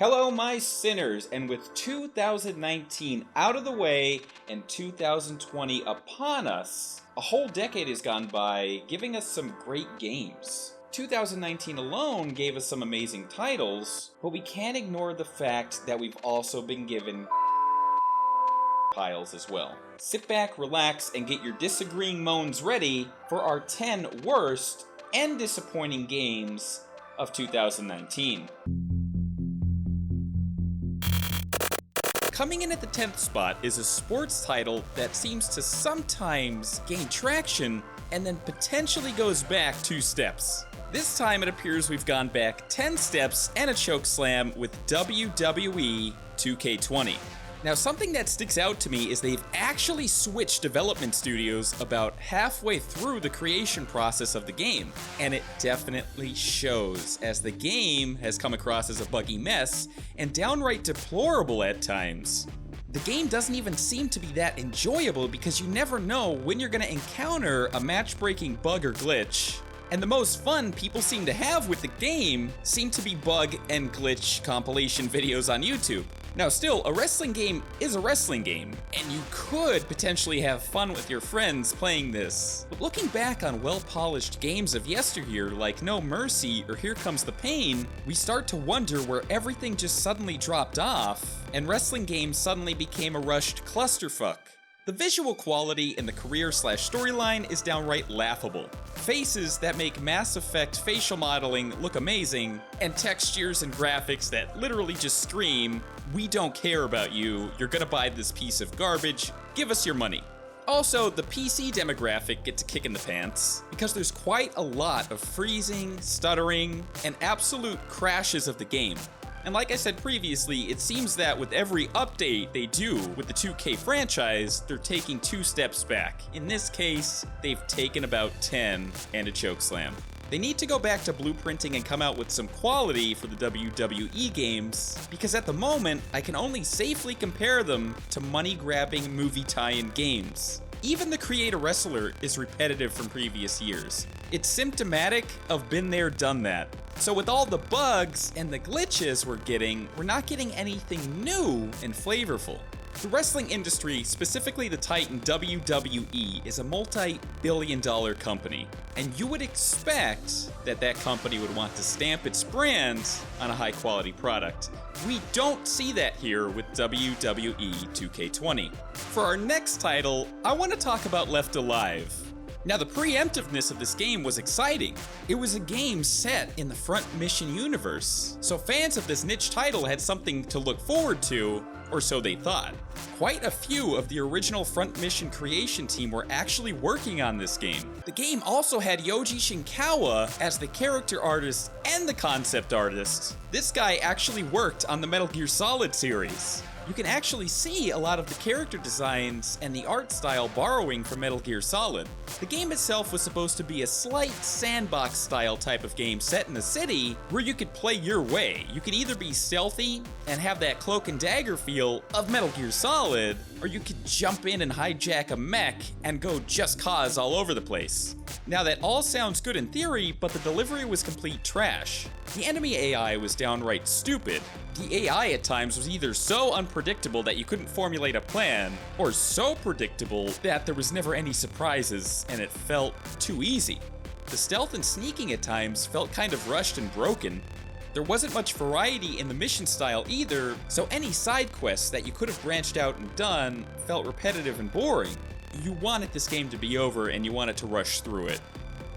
Hello, my sinners, and with 2019 out of the way and 2020 upon us, a whole decade has gone by, giving us some great games. 2019 alone gave us some amazing titles, but we can't ignore the fact that we've also been given piles as well. Sit back, relax, and get your disagreeing moans ready for our 10 worst and disappointing games of 2019. Coming in at the 10th spot is a sports title that seems to sometimes gain traction and then potentially goes back 2 steps. This time it appears we've gone back 10 steps and a chokeslam with WWE 2K20. Now, something that sticks out to me is they've actually switched development studios about halfway through the creation process of the game, and it definitely shows, as the game has come across as a buggy mess and downright deplorable at times. The game doesn't even seem to be that enjoyable because you never know when you're going to encounter a match-breaking bug or glitch. And the most fun people seem to have with the game seem to be bug and glitch compilation videos on YouTube. Now still, a wrestling game is a wrestling game, and you could potentially have fun with your friends playing this. But looking back on well-polished games of yesteryear like No Mercy or Here Comes the Pain, we start to wonder where everything just suddenly dropped off, and wrestling games suddenly became a rushed clusterfuck. The visual quality in the career/storyline is downright laughable. Faces that make Mass Effect facial modeling look amazing, and textures and graphics that literally just scream, "We don't care about you, you're gonna buy this piece of garbage, give us your money." Also, the PC demographic gets a kick in the pants, because there's quite a lot of freezing, stuttering, and absolute crashes of the game. And like I said previously, it seems that with every update they do with the 2K franchise, they're taking 2 steps back. In this case, they've taken about 10 and a chokeslam. They need to go back to blueprinting and come out with some quality for the WWE games, because at the moment, I can only safely compare them to money-grabbing movie tie-in games. Even the Create a Wrestler is repetitive from previous years. It's symptomatic of been there, done that. So with all the bugs and the glitches we're not getting anything new and flavorful. The wrestling industry, specifically the titan WWE, is a multi-billion-dollar company, and you would expect that that company would want to stamp its brand on a high-quality product. We don't see that here with WWE 2K20. For our next title, I want to talk about Left Alive. Now, the preemptiveness of this game was exciting. It was a game set in the Front Mission universe, so fans of this niche title had something to look forward to, or so they thought. Quite a few of the original Front Mission creation team were actually working on this game. The game also had Yoji Shinkawa as the character artist and the concept artist. This guy actually worked on the Metal Gear Solid series. You can actually see a lot of the character designs and the art style borrowing from Metal Gear Solid. The game itself was supposed to be a slight sandbox style type of game set in a city where you could play your way. You could either be stealthy and have that cloak and dagger feel of Metal Gear Solid, or you could jump in and hijack a mech and go just cause all over the place. Now that all sounds good in theory, but the delivery was complete trash. The enemy AI was downright stupid. The AI at times was either so unpredictable that you couldn't formulate a plan, or so predictable that there was never any surprises and it felt too easy. The stealth and sneaking at times felt kind of rushed and broken. There wasn't much variety in the mission style either, so any side quests that you could have branched out and done felt repetitive and boring. You wanted this game to be over and you wanted to rush through it.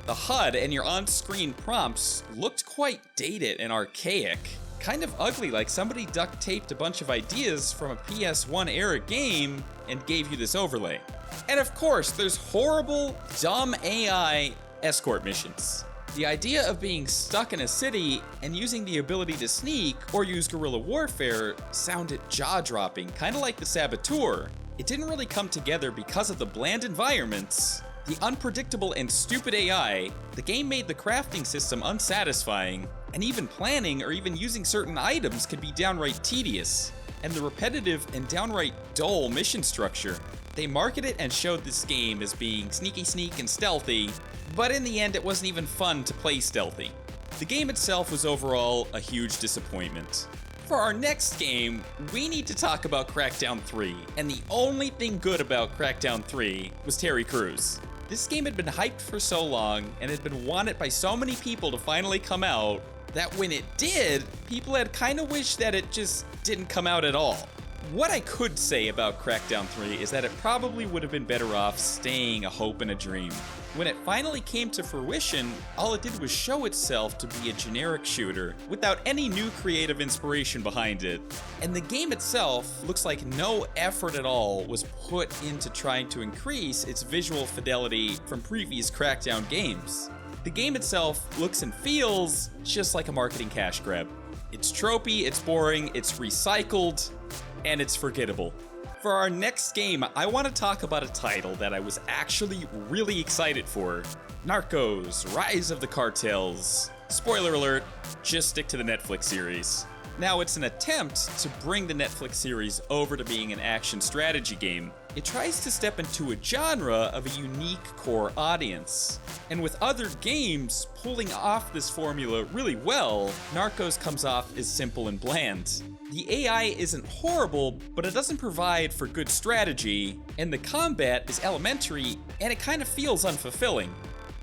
The HUD and your on-screen prompts looked quite dated and archaic. Kind of ugly, like somebody duct taped a bunch of ideas from a PS1 era game and gave you this overlay. And of course, there's horrible, dumb AI escort missions. The idea of being stuck in a city and using the ability to sneak or use guerrilla warfare sounded jaw-dropping, kind of like the Saboteur. It didn't really come together because of the bland environments, the unpredictable and stupid AI. The game made the crafting system unsatisfying, and even planning or even using certain items could be downright tedious. And the repetitive and downright dull mission structure. They marketed and showed this game as being sneaky sneak and stealthy, but in the end it wasn't even fun to play stealthy. The game itself was overall a huge disappointment. For our next game, we need to talk about Crackdown 3, and the only thing good about Crackdown 3 was Terry Crews. This game had been hyped for so long and had been wanted by so many people to finally come out that when it did, people had kind of wished that it just didn't come out at all. What I could say about Crackdown 3 is that it probably would have been better off staying a hope and a dream. When it finally came to fruition, all it did was show itself to be a generic shooter without any new creative inspiration behind it. And the game itself looks like no effort at all was put into trying to increase its visual fidelity from previous Crackdown games. The game itself looks and feels just like a marketing cash grab. It's tropey, it's boring, it's recycled, and it's forgettable. For our next game, I want to talk about a title that I was actually really excited for. Narcos, Rise of the Cartels. Spoiler alert, just stick to the Netflix series. Now, it's an attempt to bring the Netflix series over to being an action strategy game. It tries to step into a genre of a unique core audience. And with other games pulling off this formula really well, Narcos comes off as simple and bland. The AI isn't horrible, but it doesn't provide for good strategy, and the combat is elementary, and it kind of feels unfulfilling.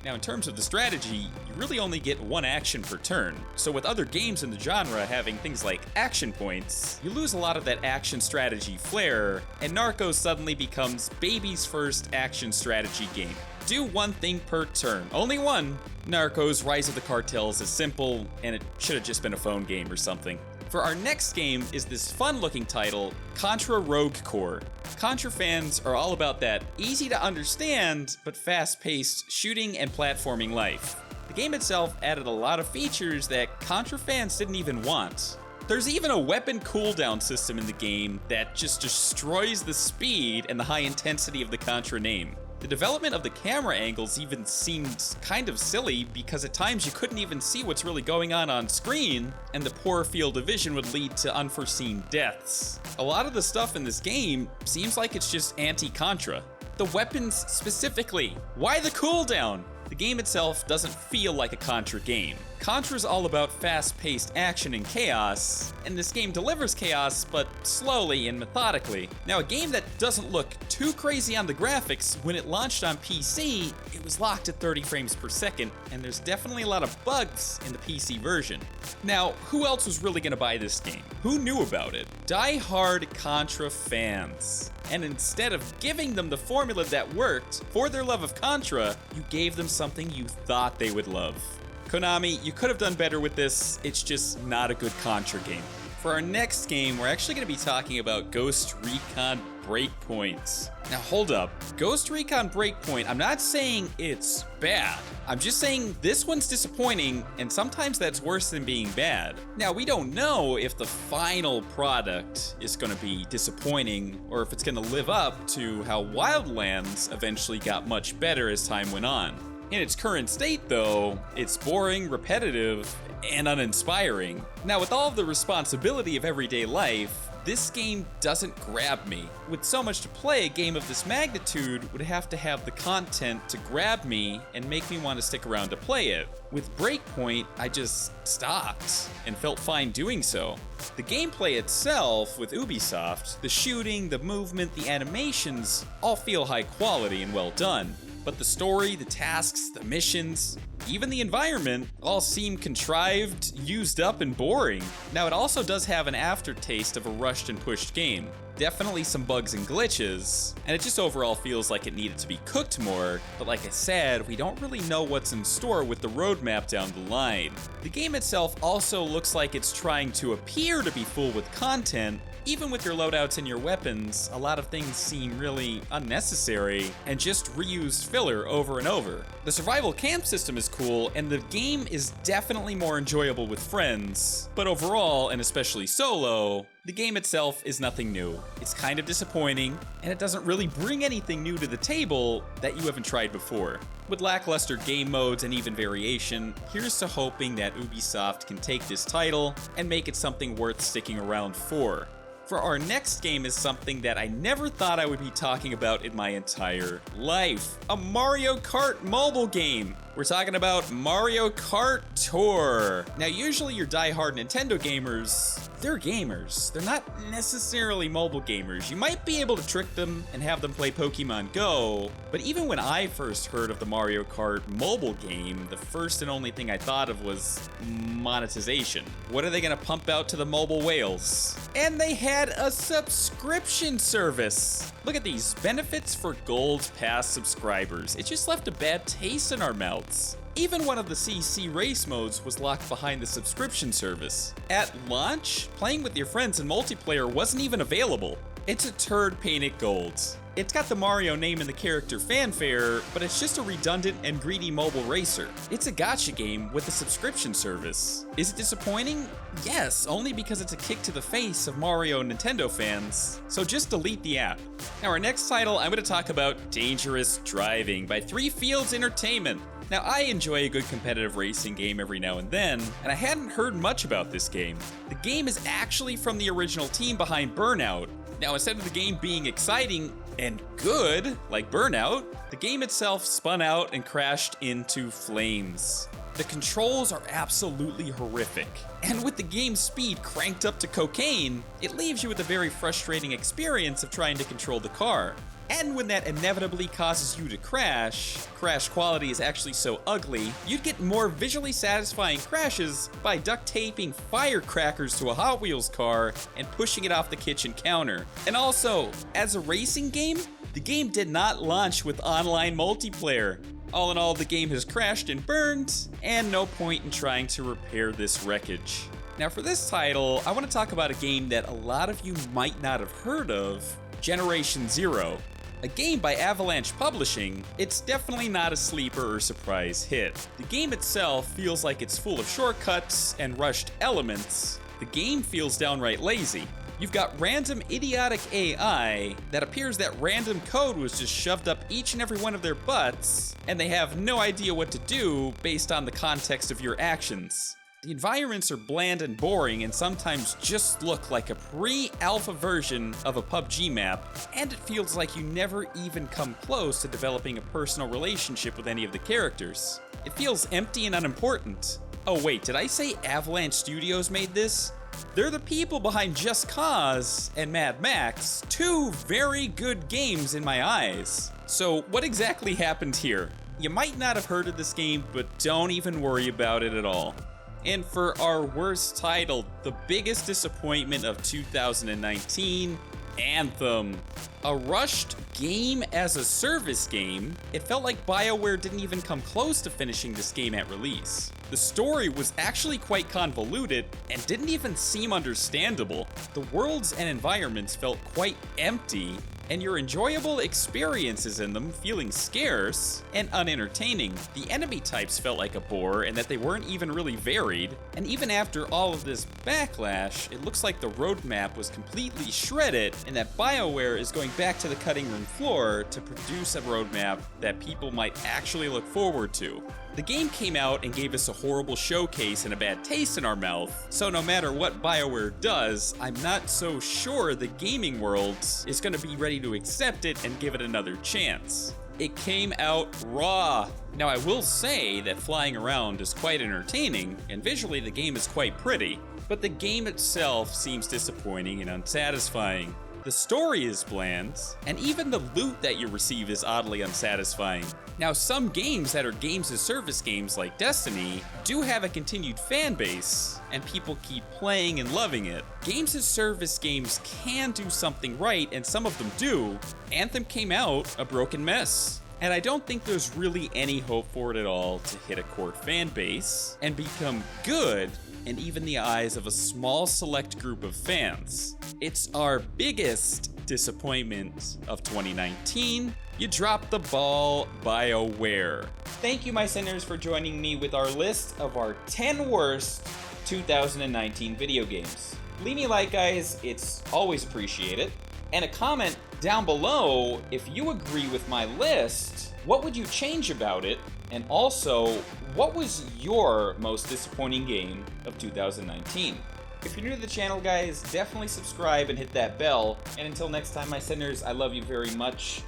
Now, in terms of the strategy, you really only get one action per turn, so with other games in the genre having things like action points, you lose a lot of that action strategy flair, and Narcos suddenly becomes baby's first action strategy game. Do one thing per turn, only one. Narcos Rise of the Cartels is simple, and it should have just been a phone game or something. For our next game is this fun-looking title, Contra Rogue Core. Contra fans are all about that easy-to-understand but fast-paced shooting and platforming life. The game itself added a lot of features that Contra fans didn't even want. There's even a weapon cooldown system in the game that just destroys the speed and the high intensity of the Contra name. The development of the camera angles even seemed kind of silly because at times you couldn't even see what's really going on screen, and the poor field of vision would lead to unforeseen deaths. A lot of the stuff in this game seems like it's just anti-Contra. The weapons specifically. Why the cooldown? The game itself doesn't feel like a Contra game. Contra's all about fast-paced action and chaos, and this game delivers chaos, but slowly and methodically. Now, a game that doesn't look too crazy on the graphics, when it launched on PC, it was locked at 30 frames per second, and there's definitely a lot of bugs in the PC version. Now, who else was really gonna buy this game? Who knew about it? Die-hard Contra fans. And instead of giving them the formula that worked for their love of Contra, you gave them something you thought they would love. Konami, you could have done better with this. It's just not a good Contra game. For our next game, we're actually going to be talking about Ghost Recon Breakpoint. Now hold up. Ghost Recon Breakpoint, I'm not saying it's bad. I'm just saying this one's disappointing, and sometimes that's worse than being bad. Now, we don't know if the final product is going to be disappointing or if it's going to live up to how Wildlands eventually got much better as time went on. In its current state, though, it's boring, repetitive, and uninspiring. Now, with all of the responsibility of everyday life, this game doesn't grab me. With so much to play, a game of this magnitude would have to have the content to grab me and make me want to stick around to play it. With Breakpoint, I just stopped and felt fine doing so. The gameplay itself with Ubisoft, the shooting, the movement, the animations, all feel high quality and well done. But the story, the tasks, the missions, even the environment all seem contrived, used up, and boring. Now, it also does have an aftertaste of a rushed and pushed game. Definitely some bugs and glitches, and it just overall feels like it needed to be cooked more, but like I said, we don't really know what's in store with the roadmap down the line. The game itself also looks like it's trying to appear to be full with content. Even with your loadouts and your weapons, a lot of things seem really unnecessary and just reused filler over and over. The survival camp system is cool, and the game is definitely more enjoyable with friends, but overall, and especially solo, the game itself is nothing new. It's kind of disappointing, and it doesn't really bring anything new to the table that you haven't tried before. With lackluster game modes and even variation, here's to hoping that Ubisoft can take this title and make it something worth sticking around for. For our next game is something that I never thought I would be talking about in my entire life. A Mario Kart mobile game. We're talking about Mario Kart Tour. Now, usually your die-hard Nintendo gamers, they're gamers. They're not necessarily mobile gamers. You might be able to trick them and have them play Pokemon Go, but even when I first heard of the Mario Kart mobile game, the first and only thing I thought of was monetization. What are they gonna pump out to the mobile whales? And they had a subscription service. Look at these benefits for Gold Pass subscribers. It just left a bad taste in our mouths. Even one of the CC race modes was locked behind the subscription service. At launch, playing with your friends in multiplayer wasn't even available. It's a turd painted gold. It's got the Mario name and the character fanfare, but it's just a redundant and greedy mobile racer. It's a gacha game with a subscription service. Is it disappointing? Yes, only because it's a kick to the face of Mario and Nintendo fans. So just delete the app. Now our next title, I'm going to talk about Dangerous Driving by Three Fields Entertainment. Now, I enjoy a good competitive racing game every now and then, and I hadn't heard much about this game. The game is actually from the original team behind Burnout. Now, instead of the game being exciting and good, like Burnout, the game itself spun out and crashed into flames. The controls are absolutely horrific, and with the game's speed cranked up to cocaine, it leaves you with a very frustrating experience of trying to control the car. And when that inevitably causes you to crash quality is actually so ugly, you'd get more visually satisfying crashes by duct taping firecrackers to a Hot Wheels car and pushing it off the kitchen counter. And also, as a racing game, the game did not launch with online multiplayer. All in all, the game has crashed and burned, and no point in trying to repair this wreckage. Now for this title, I want to talk about a game that a lot of you might not have heard of, Generation Zero. A game by Avalanche Publishing, it's definitely not a sleeper or surprise hit. The game itself feels like it's full of shortcuts and rushed elements. The game feels downright lazy. You've got random idiotic AI that appears that random code was just shoved up each and every one of their butts, and they have no idea what to do based on the context of your actions. The environments are bland and boring and sometimes just look like a pre-alpha version of a PUBG map, and it feels like you never even come close to developing a personal relationship with any of the characters. It feels empty and unimportant. Oh wait, did I say Avalanche Studios made this? They're the people behind Just Cause and Mad Max, two very good games in my eyes. So what exactly happened here? You might not have heard of this game, but don't even worry about it at all. And for our worst title, the biggest disappointment of 2019, Anthem. A rushed game-as-a-service game, it felt like BioWare didn't even come close to finishing this game at release. The story was actually quite convoluted and didn't even seem understandable. The worlds and environments felt quite empty, and your enjoyable experiences in them feeling scarce and unentertaining. The enemy types felt like a bore in that they weren't even really varied, and even after all of this backlash, it looks like the roadmap was completely shredded and that BioWare is going back to the cutting room floor to produce a roadmap that people might actually look forward to. The game came out and gave us a horrible showcase and a bad taste in our mouth, so no matter what BioWare does, I'm not so sure the gaming world is going to be ready to accept it and give it another chance. It came out raw. Now I will say that flying around is quite entertaining, and visually the game is quite pretty, but the game itself seems disappointing and unsatisfying. The story is bland, and even the loot that you receive is oddly unsatisfying. Now, some games that are games-as-service games like Destiny do have a continued fan base, and people keep playing and loving it. Games-as-service games can do something right, and some of them do. Anthem came out a broken mess, and I don't think there's really any hope for it at all to hit a core fan base and become good in even the eyes of a small select group of fans. It's our biggest disappointment of 2019. You dropped the ball, BioWare. Thank you, my sinners, for joining me with our list of our 10 worst 2019 video games. Leave me a like, guys, it's always appreciated. And a comment down below if you agree with my list. What would you change about it? And also, what was your most disappointing game of 2019? If you're new to the channel, guys, definitely subscribe and hit that bell. And until next time, my sinners, I love you very much.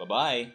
Bye-bye.